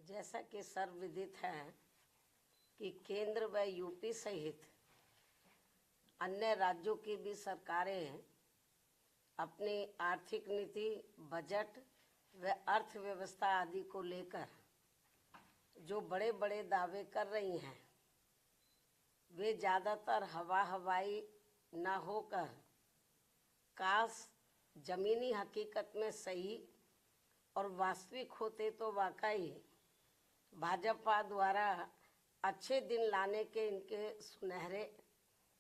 जैसा कि सर्वविदित है कि केंद्र व यूपी सहित अन्य राज्यों की भी सरकारें अपनी आर्थिक नीति, बजट व अर्थव्यवस्था आदि को लेकर जो बड़े बड़े दावे कर रही हैं, वे ज़्यादातर हवाई न होकर काश ज़मीनी हकीकत में सही और वास्तविक होते तो वाकई भाजपा द्वारा अच्छे दिन लाने के इनके सुनहरे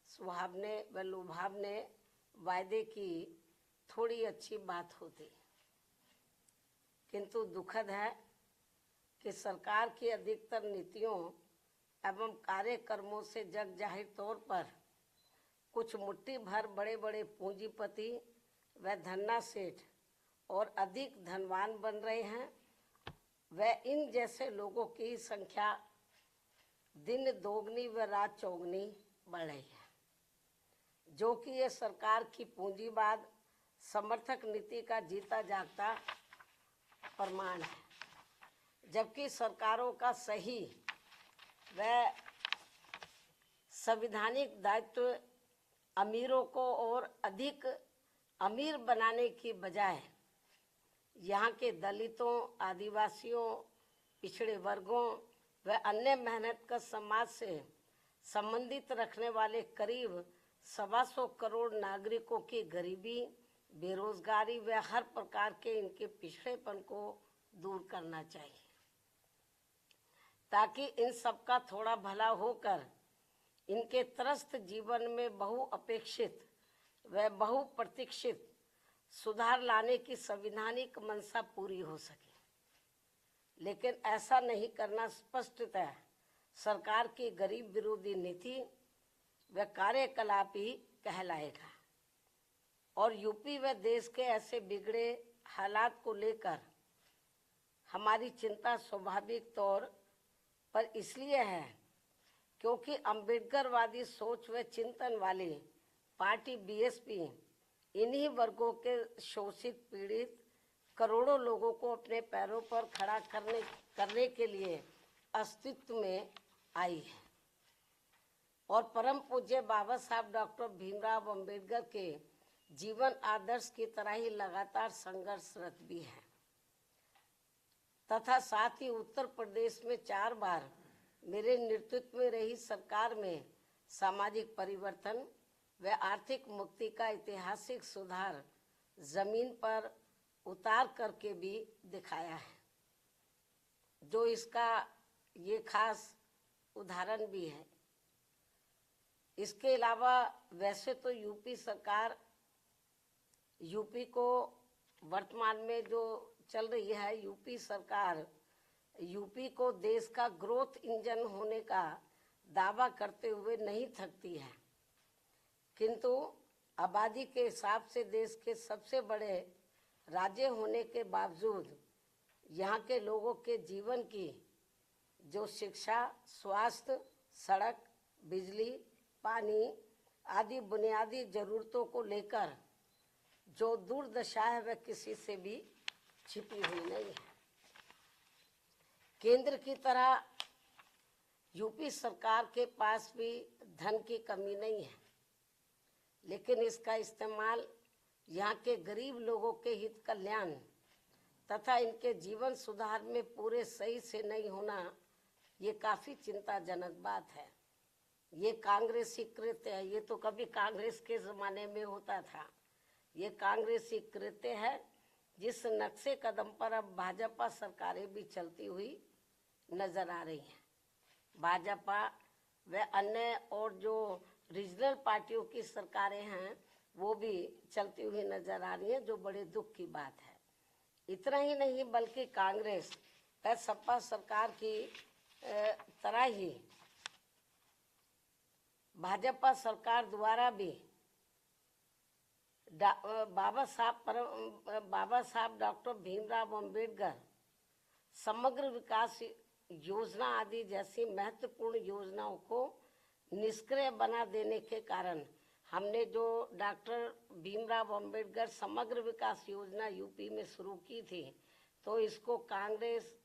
सुहावने व लुभावने वायदे की थोड़ी अच्छी बात होती। किंतु दुखद है कि सरकार की अधिकतर नीतियों एवं कार्यक्रमों से जग जाहिर तौर पर कुछ मुट्ठी भर बड़े बड़े पूंजीपति व धन्ना सेठ और अधिक धनवान बन रहे हैं। व इन जैसे लोगों की संख्या दिन दोगुनी व रात चौगुनी बढ़ रही है, जो कि ये सरकार की पूंजीवाद समर्थक नीति का जीता जागता प्रमाण है। जबकि सरकारों का सही व संवैधानिक दायित्व अमीरों को और अधिक अमीर बनाने की बजाय यहाँ के दलितों, आदिवासियों, पिछड़े वर्गों व अन्य मेहनतकश समाज से संबंधित रखने वाले करीब 125 करोड़ नागरिकों की गरीबी, बेरोजगारी व हर प्रकार के इनके पिछड़ेपन को दूर करना चाहिए, ताकि इन सबका थोड़ा भला होकर इनके त्रस्त जीवन में बहुअपेक्षित व बहुप्रतीक्षित सुधार लाने की संवैधानिक मंशा पूरी हो सके। लेकिन ऐसा नहीं करना स्पष्टतः सरकार की गरीब विरोधी नीति व कार्यकलाप ही कहलाएगा। और यूपी व देश के ऐसे बिगड़े हालात को लेकर हमारी चिंता स्वाभाविक तौर पर इसलिए है क्योंकि अम्बेडकरवादी सोच व चिंतन वाली पार्टी बीएसपी इन्हीं वर्गों के शोषित पीड़ित करोड़ों लोगों को अपने पैरों पर खड़ा करने के लिए अस्तित्व में आई है और परम पूज्य बाबा साहब डॉक्टर भीमराव अंबेडकर के जीवन आदर्श की तरह ही लगातार संघर्षरत भी है। तथा साथ ही उत्तर प्रदेश में 4 बार मेरे नेतृत्व में रही सरकार में सामाजिक परिवर्तन व आर्थिक मुक्ति का ऐतिहासिक सुधार जमीन पर उतार करके भी दिखाया है, जो इसका ये खास उदाहरण भी है। इसके अलावा वैसे तो यूपी को वर्तमान में जो चल रही है यूपी सरकार, यूपी को देश का ग्रोथ इंजन होने का दावा करते हुए नहीं थकती है, किंतु आबादी के हिसाब से देश के सबसे बड़े राज्य होने के बावजूद यहाँ के लोगों के जीवन की जो शिक्षा, स्वास्थ्य, सड़क, बिजली, पानी आदि बुनियादी जरूरतों को लेकर जो दुर्दशा है वह किसी से भी छिपी हुई नहीं है। केंद्र की तरह यूपी सरकार के पास भी धन की कमी नहीं है, लेकिन इसका इस्तेमाल यहाँ के गरीब लोगों के हित कल्याण तथा इनके जीवन सुधार में पूरे सही से नहीं होना, ये काफ़ी चिंताजनक बात है। ये कांग्रेसी कृत्य है, ये तो कभी कांग्रेस के ज़माने में होता था। ये कांग्रेसी कृत्य है जिस नक्शे कदम पर अब भाजपा सरकारें भी चलती हुई नजर आ रही हैं। भाजपा व अन्य और जो रीजनल पार्टियों की सरकारें हैं वो भी चलती हुई नजर आ रही हैं, जो बड़े दुख की बात है। इतना ही नहीं बल्कि कांग्रेस व सपा सरकार की तरह ही भाजपा सरकार द्वारा भी बाबा साहब डॉक्टर भीमराव अंबेडकर समग्र विकास योजना आदि जैसी महत्वपूर्ण योजनाओं को निष्क्रिय बना देने के कारण हमने जो डॉक्टर भीमराव अंबेडकर समग्र विकास योजना यूपी में शुरू की थी, तो इसको कांग्रेस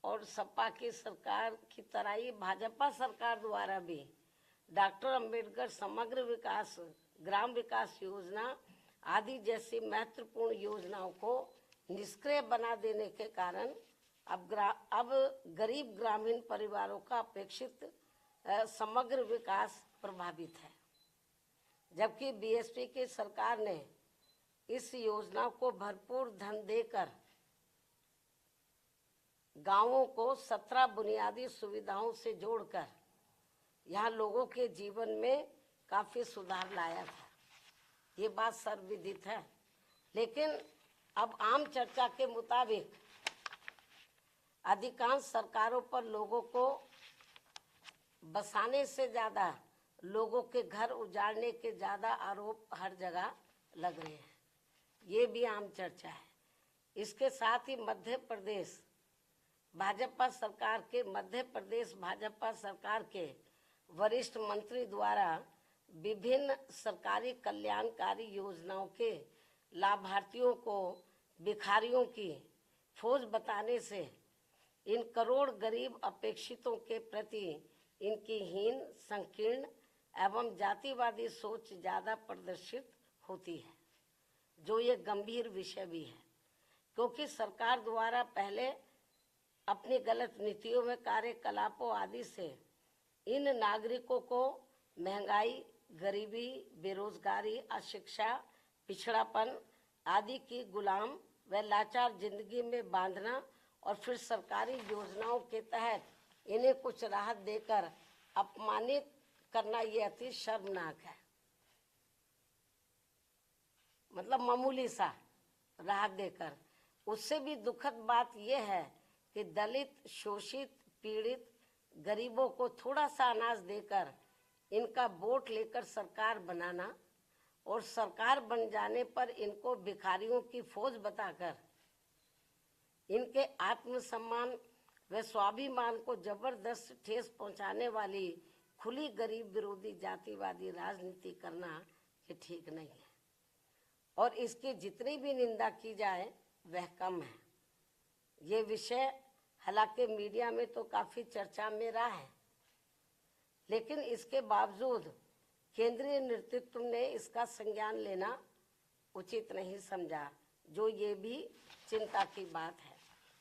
और सपा की सरकार की तरह ही भाजपा सरकार द्वारा भी डॉक्टर अंबेडकर समग्र विकास, ग्राम विकास योजना आदि जैसी महत्वपूर्ण योजनाओं को निष्क्रिय बना देने के कारण अब गरीब ग्रामीण परिवारों का अपेक्षित समग्र विकास प्रभावित है। जबकि बीएसपी की सरकार ने इस योजना को भरपूर धन देकर गांवों को 17 बुनियादी सुविधाओं से जोड़कर यहाँ लोगों के जीवन में काफी सुधार लाया था, ये बात सर्वविदित है। लेकिन अब आम चर्चा के मुताबिक अधिकांश सरकारों पर लोगों को बसाने से ज्यादा लोगों के घर उजाड़ने के ज्यादा आरोप हर जगह लग रहे हैं, ये भी आम चर्चा है। इसके साथ ही मध्य प्रदेश भाजपा सरकार के वरिष्ठ मंत्री द्वारा विभिन्न सरकारी कल्याणकारी योजनाओं के लाभार्थियों को भिखारियों की फौज बताने से इन करोड़ गरीब अपेक्षितों के प्रति इनकी हीन, संकीर्ण एवं जातिवादी सोच ज्यादा प्रदर्शित होती है, जो ये गंभीर विषय भी है। क्योंकि सरकार द्वारा पहले अपनी गलत नीतियों में कार्यकलापों आदि से इन नागरिकों को महंगाई, गरीबी, बेरोजगारी, अशिक्षा, पिछड़ापन आदि की गुलाम व लाचार जिंदगी में बांधना और फिर सरकारी योजनाओं के तहत इन्हें कुछ राहत देकर अपमानित करना ये अति शर्मनाक है। मतलब मामूली सा राहत देकर। उससे भी दुखद बात यह है कि दलित, शोषित, पीड़ित गरीबों को थोड़ा सा अनाज देकर इनका वोट लेकर सरकार बनाना और सरकार बन जाने पर इनको भिखारियों की फौज बताकर इनके आत्मसम्मान व स्वाभिमान को जबरदस्त ठेस पहुंचाने वाली खुली गरीब विरोधी जातिवादी राजनीति करना ये ठीक नहीं है। और इसकी जितनी भी निंदा की जाए वह कम है। ये विषय हालांकि मीडिया में तो काफी चर्चा में रहा है, लेकिन इसके बावजूद केंद्रीय नेतृत्व ने इसका संज्ञान लेना उचित नहीं समझा, जो ये भी चिंता की बात है।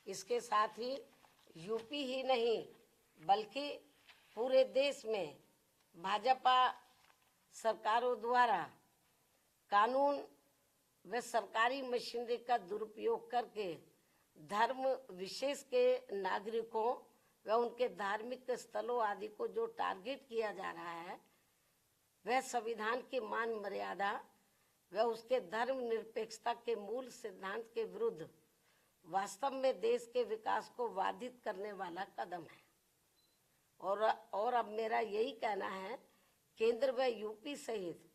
इसके साथ ही यूपी ही नहीं बल्कि पूरे देश में भाजपा सरकारों द्वारा कानून व सरकारी मशीनरी का दुरुपयोग करके धर्म विशेष के नागरिकों व उनके धार्मिक स्थलों आदि को जो टारगेट किया जा रहा है, वह संविधान की मान मर्यादा व उसके धर्मनिरपेक्षता के मूल सिद्धांत के विरुद्ध वास्तव में देश के विकास को बाधित करने वाला कदम है। और अब मेरा यही कहना है, केंद्र व यूपी सहित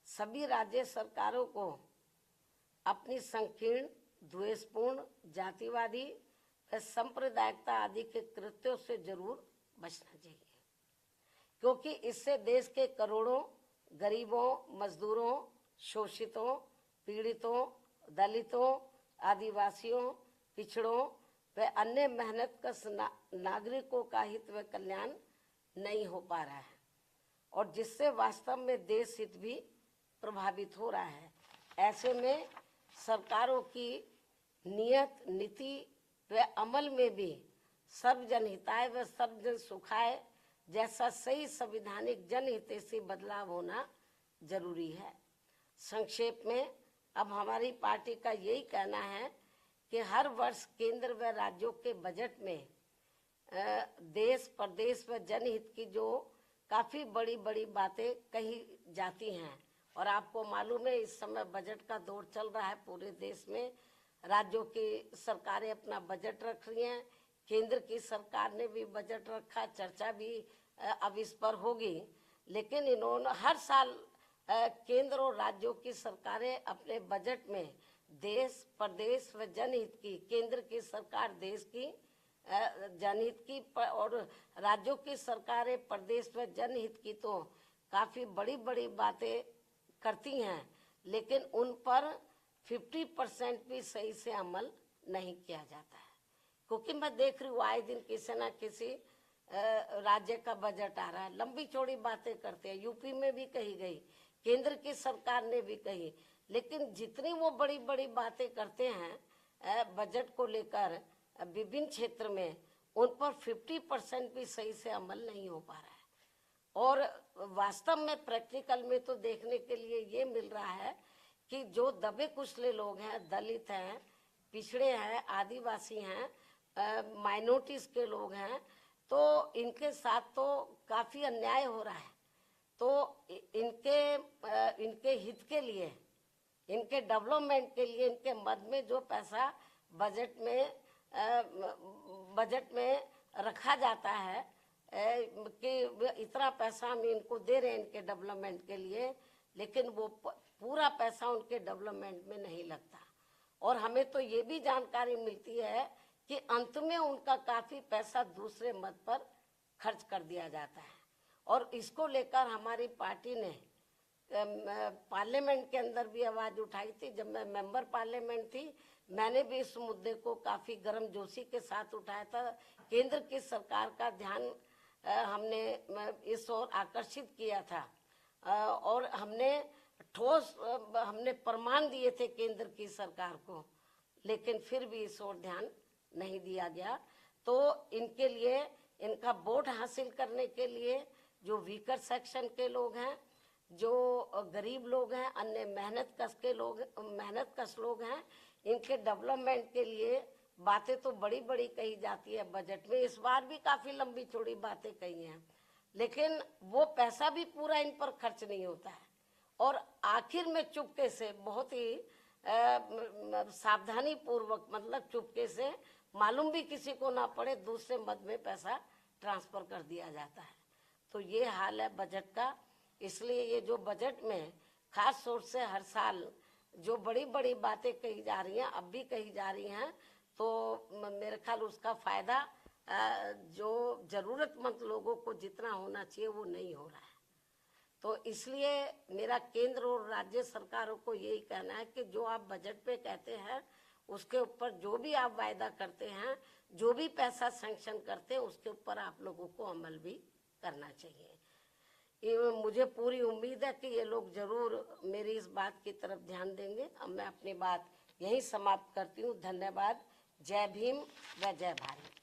सभी राज्य सरकारों को अपनी संकीर्ण, द्वेषपूर्ण, जातिवादी व सांप्रदायिकता आदि के कृत्यों से जरूर बचना चाहिए, क्योंकि इससे देश के करोड़ों गरीबों, मजदूरों, शोषितों, पीड़ितों, दलितों, आदिवासियों, पिछड़ों व अन्य मेहनतकश नागरिकों का हित व कल्याण नहीं हो पा रहा है, और जिससे वास्तव में देश हित भी प्रभावित हो रहा है। ऐसे में सरकारों की नियत, नीति व अमल में भी सर्वजन हिताय व सर्वजन सुखाय जैसा सही संवैधानिक जनहितैषी बदलाव होना जरूरी है। संक्षेप में अब हमारी पार्टी का यही कहना है कि हर वर्ष केंद्र व राज्यों के बजट में देश, प्रदेश व जनहित की जो काफी बड़ी बड़ी बातें कही जाती हैं, और आपको मालूम है इस समय बजट का दौर चल रहा है पूरे देश में। राज्यों की सरकारें अपना बजट रख रही हैं, केंद्र की सरकार ने भी बजट रखा, चर्चा भी अब इस पर होगी। लेकिन इन्होंने हर साल केंद्र और राज्यों की सरकारें अपने बजट में देश, प्रदेश व जनहित की, केंद्र की सरकार देश की जनहित की और राज्यों की सरकारें प्रदेश व जनहित की तो काफी बड़ी बड़ी बातें करती हैं, लेकिन उन पर 50% भी सही से अमल नहीं किया जाता है। क्योंकि मैं देख रही हूँ आए दिन किसी ना किसी राज्य का बजट आ रहा है, लंबी चौड़ी बातें करते हैं। यूपी में भी कही गई, केंद्र की सरकार ने भी कही, लेकिन जितनी वो बड़ी बड़ी बातें करते हैं बजट को लेकर विभिन्न क्षेत्र में, उन पर 50% भी सही से अमल नहीं हो पा रहा है। और वास्तव में प्रैक्टिकल में तो देखने के लिए ये मिल रहा है कि जो दबे कुचले लोग हैं, दलित हैं, पिछड़े हैं, आदिवासी हैं, माइनॉरिटीज के लोग हैं, तो इनके साथ तो काफ़ी अन्याय हो रहा है। तो इनके हित के लिए, इनके डेवलपमेंट के लिए, इनके मद में जो पैसा बजट में रखा जाता है कि इतना पैसा हम इनको दे रहे हैं इनके डेवलपमेंट के लिए, लेकिन वो पूरा पैसा उनके डेवलपमेंट में नहीं लगता। और हमें तो ये भी जानकारी मिलती है कि अंत में उनका काफ़ी पैसा दूसरे मद पर खर्च कर दिया जाता है। और इसको लेकर हमारी पार्टी ने पार्लियामेंट के अंदर भी आवाज़ उठाई थी। जब मैं मेंबर पार्लियामेंट थी, मैंने भी इस मुद्दे को काफ़ी गर्मजोशी के साथ उठाया था। केंद्र की सरकार का ध्यान हमने इस ओर आकर्षित किया था और हमने प्रमाण दिए थे केंद्र की सरकार को, लेकिन फिर भी इस ओर ध्यान नहीं दिया गया। तो इनके लिए, इनका वोट हासिल करने के लिए जो वीकर सेक्शन के लोग हैं, जो गरीब लोग हैं, अन्य मेहनत कश लोग हैं, इनके डेवलपमेंट के लिए बातें तो बड़ी बड़ी कही जाती है बजट में। इस बार भी काफ़ी लंबी चौड़ी बातें कही हैं, लेकिन वो पैसा भी पूरा इन पर खर्च नहीं होता है। और आखिर में चुपके से, बहुत ही सावधानी पूर्वक, मतलब चुपके से, मालूम भी किसी को ना पड़े, दूसरे मद में पैसा ट्रांसफर कर दिया जाता है। तो ये हाल है बजट का। इसलिए ये जो बजट में खास तौर से हर साल जो बड़ी बड़ी बातें कही जा रही हैं, अब भी कही जा रही हैं, तो मेरे ख्याल उसका फ़ायदा जो ज़रूरतमंद लोगों को जितना होना चाहिए वो नहीं हो रहा है। तो इसलिए मेरा केंद्र और राज्य सरकारों को यही कहना है कि जो आप बजट पे कहते हैं, उसके ऊपर जो भी आप वायदा करते हैं, जो भी पैसा सैंक्शन करते हैं, उसके ऊपर आप लोगों को अमल भी करना चाहिए। मुझे पूरी उम्मीद है कि ये लोग जरूर मेरी इस बात की तरफ ध्यान देंगे। अब मैं अपनी बात यही समाप्त करती हूँ। धन्यवाद। जय भीम व जय भारत।